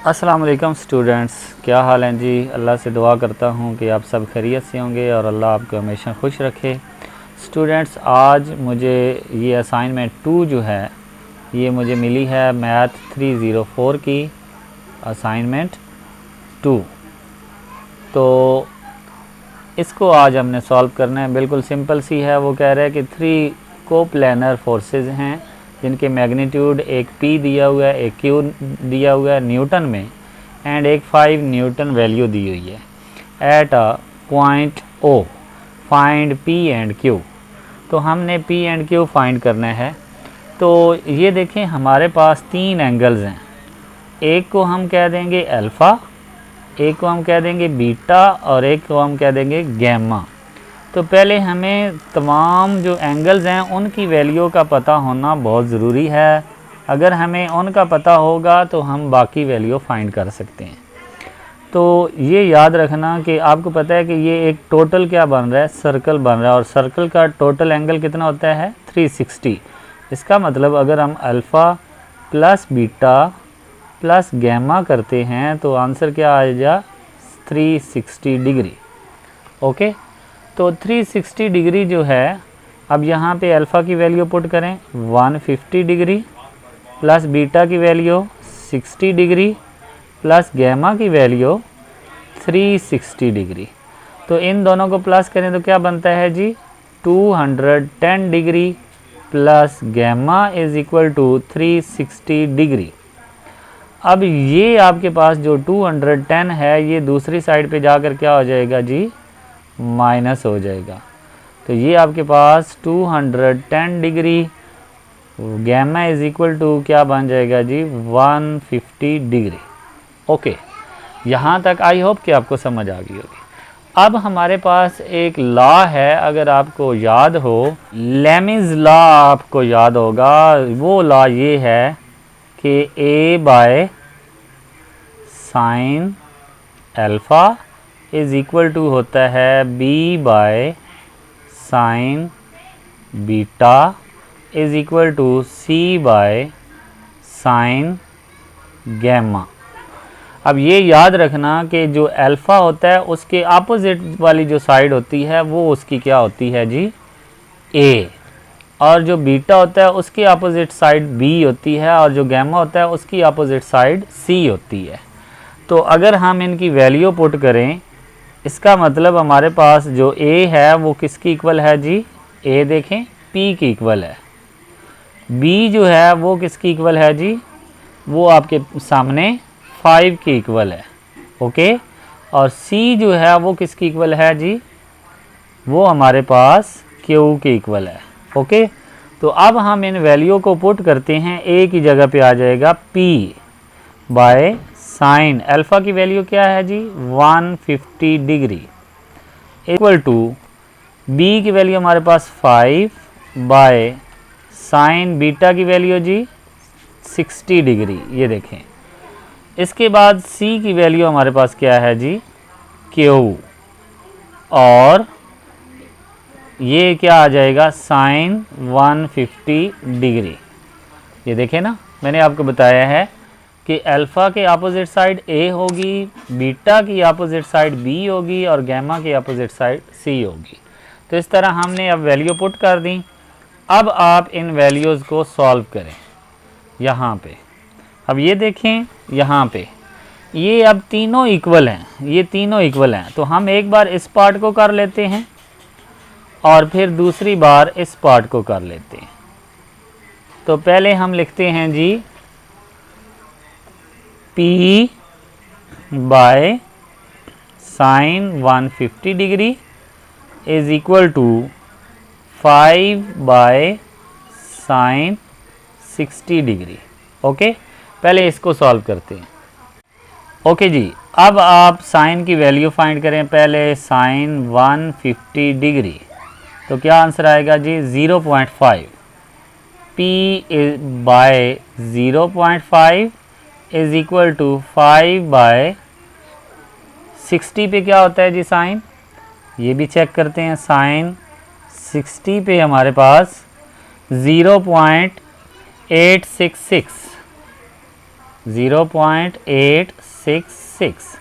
अस्सलाम वालेकुम स्टूडेंट्स, क्या हाल हैं जी। अल्लाह से दुआ करता हूँ कि आप सब खैरियत से होंगे और अल्लाह आपको हमेशा खुश रखे। स्टूडेंट्स, आज मुझे ये असाइनमेंट 2 जो है ये मुझे मिली है मैथ 304 की असाइनमेंट 2। तो इसको आज हमने सॉल्व करना है। बिल्कुल सिंपल सी है। वो कह रहा है कि 3 कोप्लानर फोर्सेस हैं जिनके मैग्नीट्यूड एक P दिया हुआ है, एक Q दिया हुआ है न्यूटन में, एंड एक 5 न्यूटन वैल्यू दी हुई है at a point O। Find P and Q। तो हमने P एंड Q फाइंड करना है। तो ये देखें, हमारे पास 3 एंगल्स हैं। एक को हम कह देंगे अल्फ़ा, एक को हम कह देंगे बीटा और एक को हम कह देंगे गैमा। तो पहले हमें तमाम जो एंगल्स हैं उनकी वैल्यू का पता होना बहुत ज़रूरी है। अगर हमें उनका पता होगा तो हम बाकी वैल्यू फाइंड कर सकते हैं। तो ये याद रखना कि आपको पता है कि ये एक टोटल क्या बन रहा है, सर्कल बन रहा है, और सर्कल का टोटल एंगल कितना होता है 360। इसका मतलब अगर हम alpha plus beta plus gamma करते हैं तो आंसर क्या आ जाएगा 360 डिग्री। ओके, तो 360 डिग्री जो है, अब यहाँ पे अल्फ़ा की वैल्यू पुट करें 150 डिग्री, प्लस बीटा की वैल्यू 60 डिग्री, प्लस गैमा की वैल्यू 360 डिग्री। तो इन दोनों को प्लस करें तो क्या बनता है जी 210 degree plus gamma is equal to 360 degree. अब ये आपके पास जो 210 है ये दूसरी साइड पे जाकर क्या हो जाएगा जी, माइनस हो जाएगा। तो ये आपके पास 210 degree gamma is equal to क्या बन जाएगा जी 150 डिग्री। ओके, यहाँ तक आई होप कि आपको समझ आ गई होगी। अब हमारे पास एक लॉ है, अगर आपको याद हो, लेमिज लॉ आपको याद होगा। वो लॉ ये है कि A by sine alpha is equal to होता है B by sine beta is equal to C by sine gamma. अब ये याद रखना कि जो अल्फ़ा होता है उसके अपोजिट वाली जो साइड होती है वो उसकी क्या होती है जी A, और जो बीटा होता है उसकी अपोजिट साइड B होती है, और जो गैमा होता है उसकी अपोजिट साइड C होती है। तो अगर हम इनकी वैल्यू पुट करें, इसका मतलब हमारे पास जो A है वो किसकी इक्वल है जी, A देखें P की इक्वल है। B जो है वो किसकी इक्वल है जी, वो आपके सामने 5 की इक्वल है। ओके, और C जो है वो किसकी इक्वल है जी, वो हमारे पास Q की इक्वल है। ओके, तो अब हम इन वैल्यू को पुट करते हैं। A की जगह पे आ जाएगा P बाय साइन अल्फ़ा की वैल्यू क्या है जी 150 डिग्री इक्वल टू B की वैल्यू हमारे पास 5 बाय साइन बीटा की वैल्यू जी 60 डिग्री। ये देखें, इसके बाद C की वैल्यू हमारे पास क्या है जी Q, और ये क्या आ जाएगा साइन 150 डिग्री। ये देखें ना, मैंने आपको बताया है कि अल्फ़ा के अपोजिट साइड A होगी, बीटा की अपोजिट साइड B होगी, और गैमा की अपोजिट साइड C होगी। तो इस तरह हमने अब वैल्यू पुट कर दी। अब आप इन वैल्यूज़ को सॉल्व करें यहाँ पे। अब ये देखें, यहाँ पे ये अब तीनों इक्वल हैं, ये तीनों इक्वल हैं। तो हम एक बार इस पार्ट को कर लेते हैं और फिर दूसरी बार इस पार्ट को कर लेते हैं। तो पहले हम लिखते हैं जी P by sine 150 degree is equal to 5 by sine 60 degree. Okay, पहले इसको सॉल्व करते हैं। ओके जी, अब आप साइन की वैल्यू फाइंड करें। पहले साइन 150 डिग्री, तो क्या आंसर आएगा जी 0.5। P by 0.5 is equal to 5 by 60 पे क्या होता है जी साइन, ये भी चेक करते हैं। साइन 60 पे हमारे पास 0.866 0.866।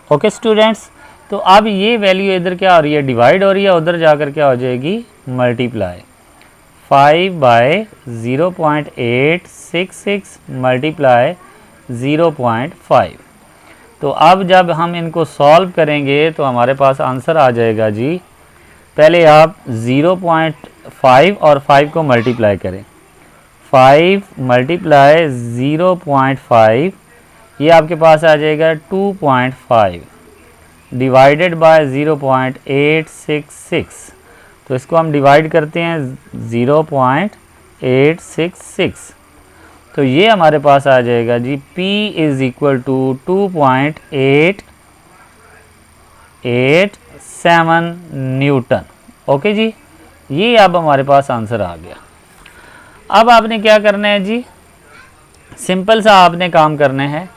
ओके स्टूडेंट्स, तो अब ये वैल्यू इधर क्या हो रही है, डिवाइड हो रही है, उधर जाकर क्या हो जाएगी, मल्टीप्लाई। 5/0.866 मल्टीप्लाई 0.5। तो अब जब हम इनको सॉल्व करेंगे तो हमारे पास आंसर आ जाएगा जी। पहले आप 0.5 और 5 को मल्टीप्लाई करें। 5 मल्टीप्लाई 0.5, ये आपके पास आ जाएगा 2.5 डिवाइडेड बाय 0.866। तो इसको हम डिवाइड करते हैं 0.866, तो ये हमारे पास आ जाएगा जी P is equal to 2.887 newton. Okay जी, ये अब हमारे पास आंसर आ गया। अब आपने क्या करना है जी, सिंपल सा आपने काम करना है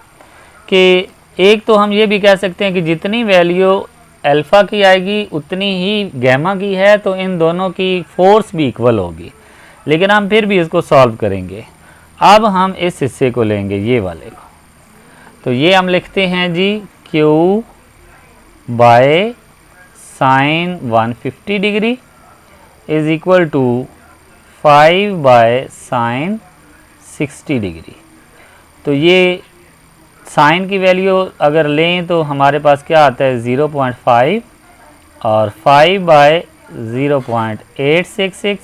कि एक तो हम ये भी कह सकते हैं कि जितनी वैल्यू अल्फ़ा की आएगी उतनी ही गैमा की है, तो इन दोनों की फोर्स भी इक्वल होगी, लेकिन हम फिर भी इसको सॉल्व करेंगे। अब हम इस हिस्से को लेंगे, ये वाले को, तो ये हम लिखते हैं जी Q by sine 150 degree is equal to 5 by sine 60 degree. तो ये साइन की वैल्यू अगर लें तो हमारे पास क्या आता है 0.5 और 5 बाय 0.866,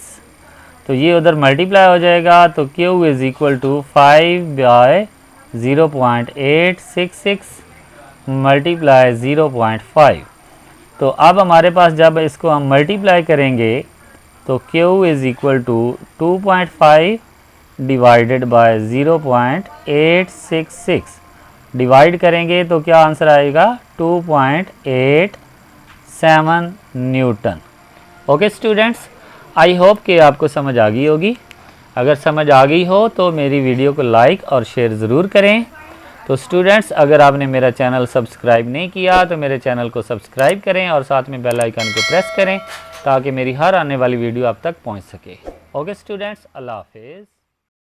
तो ये उधर मल्टीप्लाई हो जाएगा, तो Q is equal to 5 by 0.866 multiply 0.5। तो अब हमारे पास जब इसको हम मल्टीप्लाई करेंगे तो Q is equal to 2.5 divided by 0.866 divide करेंगे तो क्या आंसर आएगा 2.87 newton. Okay students, I hope कि आपको समझ आ गई होगी। अगर समझ आ गई हो तो मेरी वीडियो को लाइक और शेयर ज़रूर करें। तो स्टूडेंट्स, अगर आपने मेरा चैनल सब्सक्राइब नहीं किया तो मेरे चैनल को सब्सक्राइब करें और साथ में बेल आइकन को प्रेस करें ताकि मेरी हर आने वाली वीडियो आप तक पहुंच सके। ओके स्टूडेंट्स, अल्लाह हाफिज़।